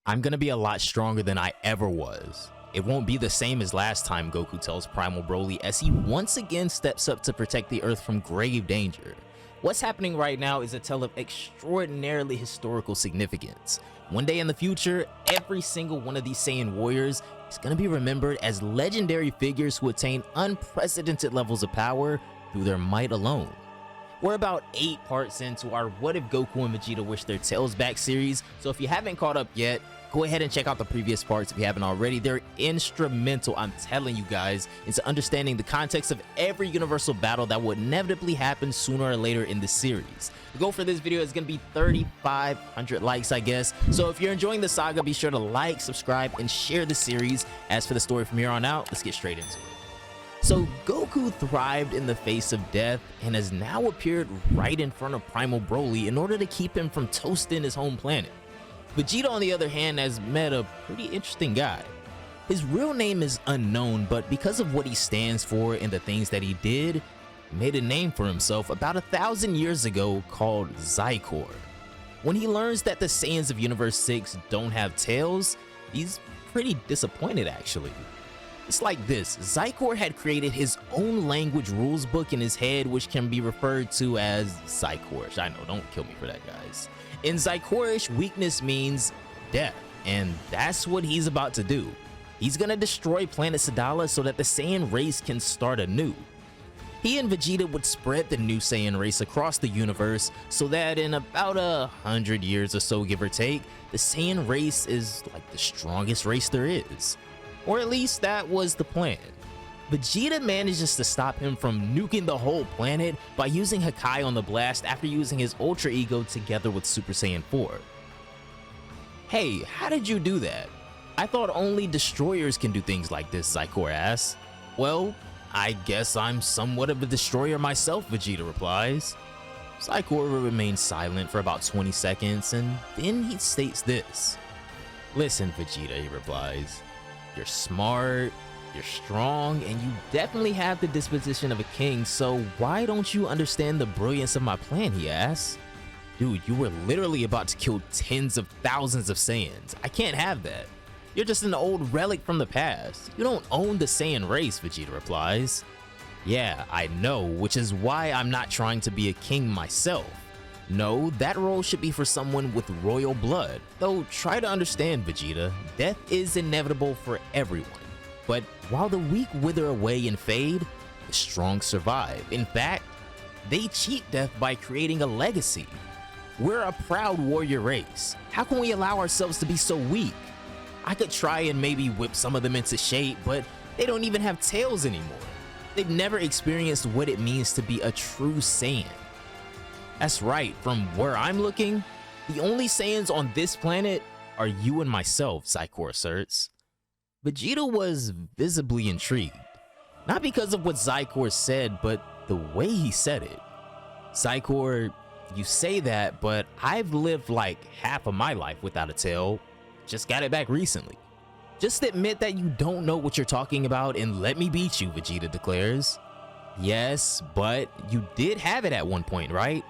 I'm gonna be a lot stronger than I ever was. It won't be the same as last time, Goku tells Primal Broly as he once again steps up to protect the Earth from grave danger. What's happening right now is a tale of extraordinarily historical significance. One day in the future, every single one of these Saiyan warriors is going to be remembered as legendary figures who attain unprecedented levels of power through their might alone. We're about 8 parts into our What If Goku and Vegeta Wish Their Tails Back series, so if you haven't caught up yet, go ahead and check out the previous parts if you haven't already. They're instrumental, I'm telling you guys, into understanding the context of every universal battle that will inevitably happen sooner or later in this series. The goal for this video is going to be 3,500 likes, I guess. So if you're enjoying the saga, be sure to like, subscribe, and share the series. As for the story from here on out, let's get straight into it. So Goku thrived in the face of death and has now appeared right in front of Primal Broly in order to keep him from toasting his home planet. Vegeta, on the other hand, has met a pretty interesting guy. His real name is unknown, but because of what he stands for and the things that he did, he made a name for himself about 1,000 years ago called Xicor. When he learns that the Saiyans of Universe 6 don't have tails, he's pretty disappointed actually. It's like this: Xicor had created his own language rules book in his head, which can be referred to as Xicorish. I know, don't kill me for that, guys. In Xicorish, weakness means death, and that's what he's about to do. He's gonna destroy planet Sadala so that the Saiyan race can start anew. He and Vegeta would spread the new Saiyan race across the universe so that in about 100 years or so, give or take, the Saiyan race is like the strongest race there is. Or at least that was the plan. Vegeta manages to stop him from nuking the whole planet by using Hakai on the blast after using his Ultra Ego together with Super Saiyan 4. Hey, how did you do that? I thought only destroyers can do things like this, Xicor asks. Well, I guess I'm somewhat of a destroyer myself, Vegeta replies. Xicor remains silent for about 20 seconds and then he states this. Listen, Vegeta, he replies. You're smart, you're strong, and you definitely have the disposition of a king, so why don't you understand the brilliance of my plan, he asks. Dude, you were literally about to kill tens of thousands of Saiyans. I can't have that. You're just an old relic from the past. You don't own the Saiyan race, Vegeta replies. Yeah, I know, which is why I'm not trying to be a king myself. No, that role should be for someone with royal blood. Though, try to understand, Vegeta, death is inevitable for everyone. But while the weak wither away and fade, the strong survive. In fact, they cheat death by creating a legacy. We're a proud warrior race. How can we allow ourselves to be so weak? I could try and maybe whip some of them into shape, but they don't even have tails anymore. They've never experienced what it means to be a true Saiyan. That's right, from where I'm looking, the only Saiyans on this planet are you and myself, Xicor asserts. Vegeta was visibly intrigued, not because of what Xicor said, but the way he said it. Xicor, you say that, but I've lived like half of my life without a tail, just got it back recently. Just admit that you don't know what you're talking about and let me beat you, Vegeta declares. Yes, but you did have it at one point, right?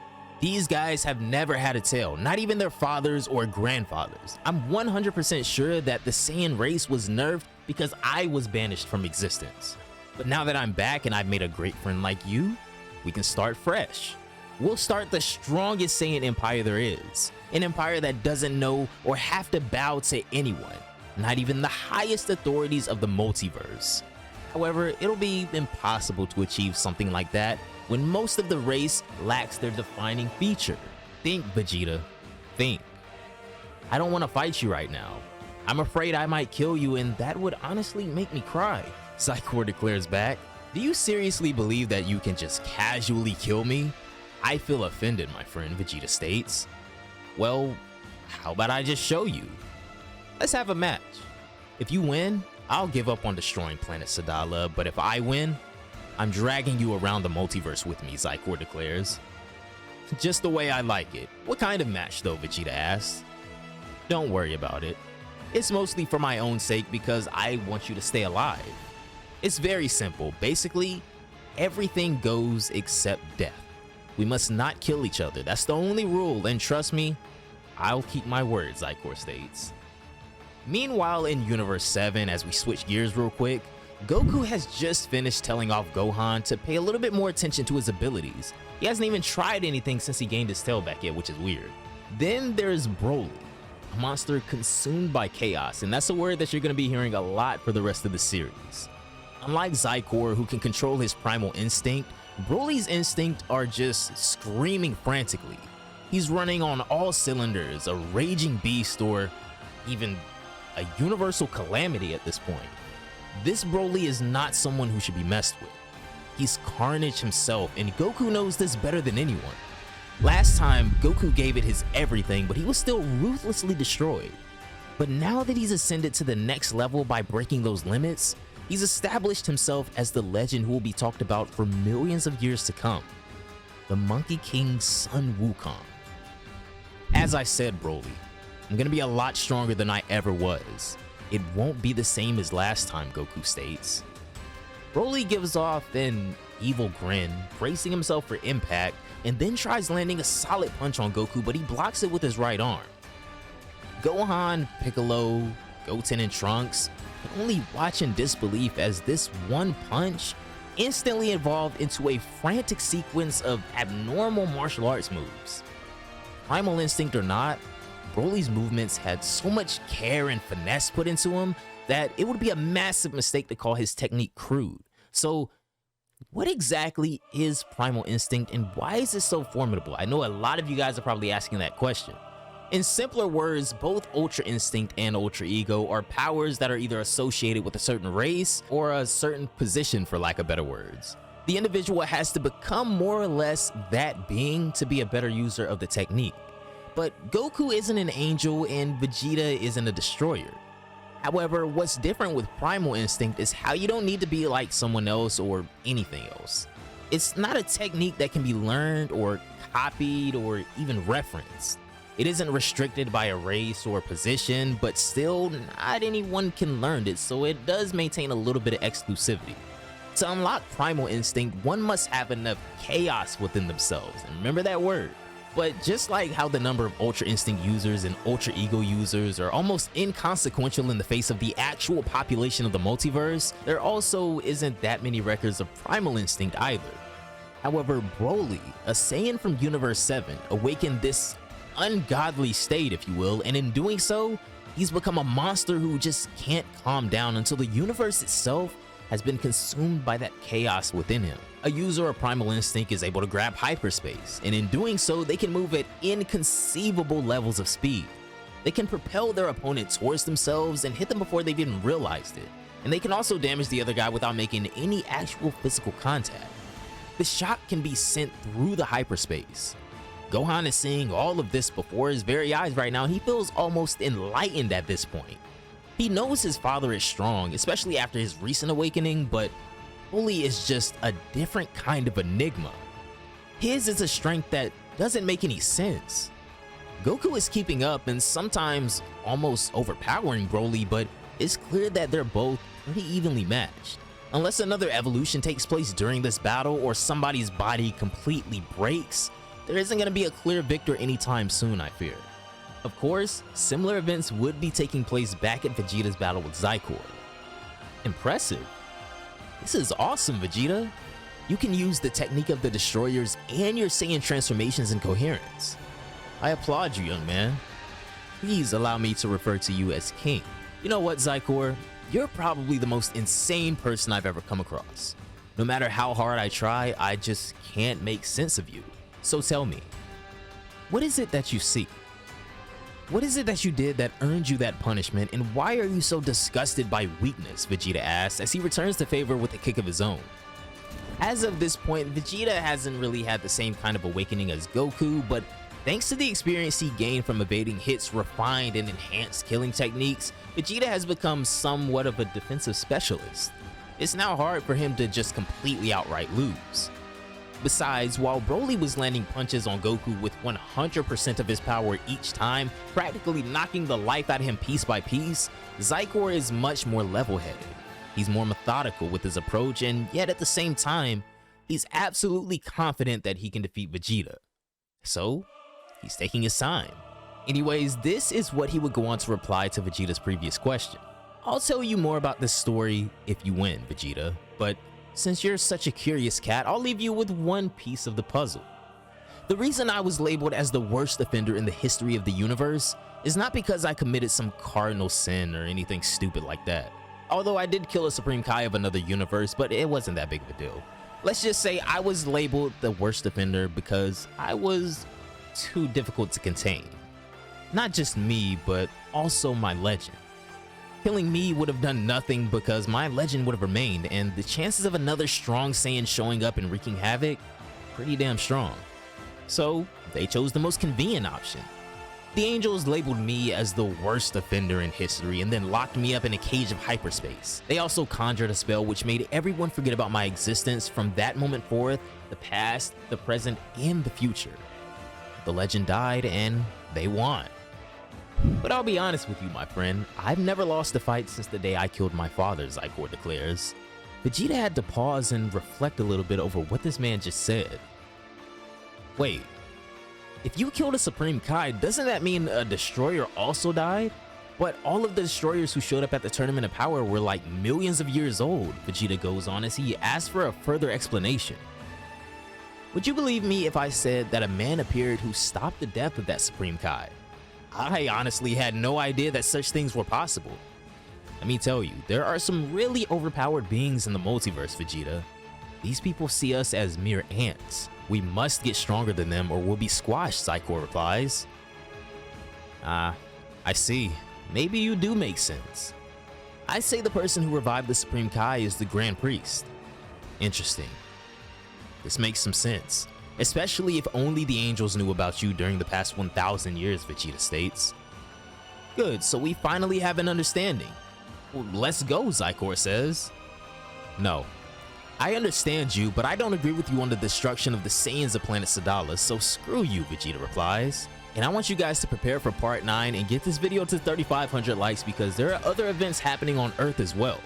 These guys have never had a tail, not even their fathers or grandfathers. I'm 100% sure that the Saiyan race was nerfed because I was banished from existence. But now that I'm back and I've made a great friend like you, we can start fresh. We'll start the strongest Saiyan empire there is. An empire that doesn't know or have to bow to anyone, not even the highest authorities of the multiverse. However, it'll be impossible to achieve something like that when most of the race lacks their defining feature. Think, Vegeta, think. I don't want to fight you right now. I'm afraid I might kill you and that would honestly make me cry, Xicor declares back. Do you seriously believe that you can just casually kill me? I feel offended, my friend, Vegeta states. Well, how about I just show you? Let's have a match. If you win, I'll give up on destroying planet Sadala, but if I win, I'm dragging you around the multiverse with me, Xicor declares. Just the way I like it. What kind of match though, Vegeta asks. Don't worry about it. It's mostly for my own sake because I want you to stay alive. It's very simple. Basically, everything goes except death. We must not kill each other. That's the only rule, and trust me, I'll keep my word, Xicor states. Meanwhile, in Universe 7, as we switch gears real quick, Goku has just finished telling off Gohan to pay a little bit more attention to his abilities. He hasn't even tried anything since he gained his tail back yet, which is weird. Then there's Broly, a monster consumed by chaos, and that's a word that you're going to be hearing a lot for the rest of the series. Unlike Xicor, who can control his primal instinct, Broly's instincts are just screaming frantically. He's running on all cylinders, a raging beast, or even a universal calamity at this point. This Broly is not someone who should be messed with. He's Carnage himself, and Goku knows this better than anyone. Last time, Goku gave it his everything, but he was still ruthlessly destroyed. But now that he's ascended to the next level by breaking those limits, he's established himself as the legend who will be talked about for millions of years to come. The Monkey King's son Wukong. As I said, Broly, I'm gonna be a lot stronger than I ever was. It won't be the same as last time, Goku states. Broly gives off an evil grin, bracing himself for impact, and then tries landing a solid punch on Goku, but he blocks it with his right arm. Gohan, Piccolo, Goten, and Trunks can only watch in disbelief as this one punch instantly evolved into a frantic sequence of abnormal martial arts moves. Primal instinct or not, Broly's movements had so much care and finesse put into him that it would be a massive mistake to call his technique crude. So, what exactly is primal instinct and why is it so formidable? I know a lot of you guys are probably asking that question. In simpler words, both Ultra Instinct and Ultra Ego are powers that are either associated with a certain race or a certain position, for lack of better words. The individual has to become more or less that being to be a better user of the technique. But Goku isn't an angel and Vegeta isn't a destroyer. However, what's different with Primal Instinct is how you don't need to be like someone else or anything else. It's not a technique that can be learned or copied or even referenced. It isn't restricted by a race or position, but still not anyone can learn it, so it does maintain a little bit of exclusivity. To unlock Primal Instinct, one must have enough chaos within themselves, and remember that word. But just like how the number of Ultra Instinct users and Ultra Ego users are almost inconsequential in the face of the actual population of the multiverse, there also isn't that many records of Primal Instinct either. However, Broly, a Saiyan from Universe 7, awakened this ungodly state, if you will, and in doing so, he's become a monster who just can't calm down until the universe itself has been consumed by that chaos within him. A user of Primal Instinct is able to grab hyperspace, and in doing so, they can move at inconceivable levels of speed. They can propel their opponent towards themselves and hit them before they've even realized it, and they can also damage the other guy without making any actual physical contact. The shock can be sent through the hyperspace. Gohan is seeing all of this before his very eyes right now, and he feels almost enlightened at this point. He knows his father is strong, especially after his recent awakening, but Broly is just a different kind of enigma. His is a strength that doesn't make any sense. Goku is keeping up and sometimes almost overpowering Broly, but it's clear that they're both pretty evenly matched. Unless another evolution takes place during this battle or somebody's body completely breaks, there isn't going to be a clear victor anytime soon, I fear. Of course, similar events would be taking place back at Vegeta's battle with Xicor. Impressive. This is awesome, Vegeta. You can use the technique of the Destroyers and your Saiyan transformations in coherence. I applaud you, young man. Please allow me to refer to you as King. You know what, Xicor? You're probably the most insane person I've ever come across. No matter how hard I try, I just can't make sense of you. So tell me, what is it that you seek? What is it that you did that earned you that punishment, and why are you so disgusted by weakness? Vegeta asks as he returns to favor with a kick of his own. As of this point, Vegeta hasn't really had the same kind of awakening as Goku, but thanks to the experience he gained from evading hits, refined and enhanced killing techniques, Vegeta has become somewhat of a defensive specialist. It's now hard for him to just completely outright lose. Besides, while Broly was landing punches on Goku with 100% of his power each time, practically knocking the life out of him piece by piece, Xicor is much more level-headed. He's more methodical with his approach, and yet at the same time, he's absolutely confident that he can defeat Vegeta. So, he's taking his time. Anyways, this is what he would go on to reply to Vegeta's previous question. I'll tell you more about this story if you win, Vegeta, but since you're such a curious cat, I'll leave you with one piece of the puzzle. The reason I was labeled as the worst offender in the history of the universe is not because I committed some cardinal sin or anything stupid like that. Although I did kill a Supreme Kai of another universe, but it wasn't that big of a deal. Let's just say I was labeled the worst offender because I was too difficult to contain. Not just me, but also my legend. Killing me would have done nothing because my legend would have remained, and the chances of another strong Saiyan showing up and wreaking havoc, pretty damn strong. So they chose the most convenient option. The angels labeled me as the worst offender in history and then locked me up in a cage of hyperspace. They also conjured a spell which made everyone forget about my existence from that moment forth, the past, the present, and the future. The legend died and they won. But I'll be honest with you, my friend, I've never lost a fight since the day I killed my father, Xicor declares. Vegeta had to pause and reflect a little bit over what this man just said. Wait, if you killed a Supreme Kai, doesn't that mean a destroyer also died? But all of the destroyers who showed up at the Tournament of Power were like millions of years old, Vegeta goes on as he asks for a further explanation. Would you believe me if I said that a man appeared who stopped the death of that Supreme Kai? I honestly had no idea that such things were possible. Let me tell you, there are some really overpowered beings in the multiverse, Vegeta. These people see us as mere ants. We must get stronger than them or we'll be squashed, Xicor replies. I see. Maybe you do make sense. I say the person who revived the Supreme Kai is the Grand Priest. Interesting. This makes some sense. Especially if only the angels knew about you during the past 1,000 years, Vegeta states. Good, so we finally have an understanding. Well, let's go, Xicor says. No. I understand you, but I don't agree with you on the destruction of the Saiyans of planet Sadala, so screw you, Vegeta replies. And I want you guys to prepare for part 9 and get this video to 3,500 likes because there are other events happening on Earth as well.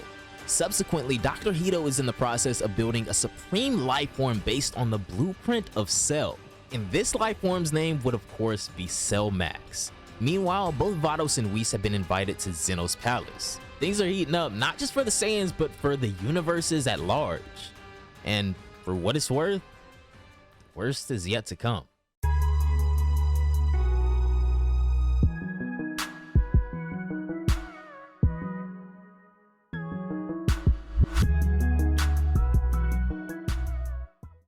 Subsequently, Dr. Hito is in the process of building a supreme life form based on the blueprint of Cell. And this life form's name would of course be Cell Max. Meanwhile, both Vados and Whis have been invited to Zeno's palace. Things are heating up not just for the Saiyans but for the universes at large. And for what it's worth, worst is yet to come.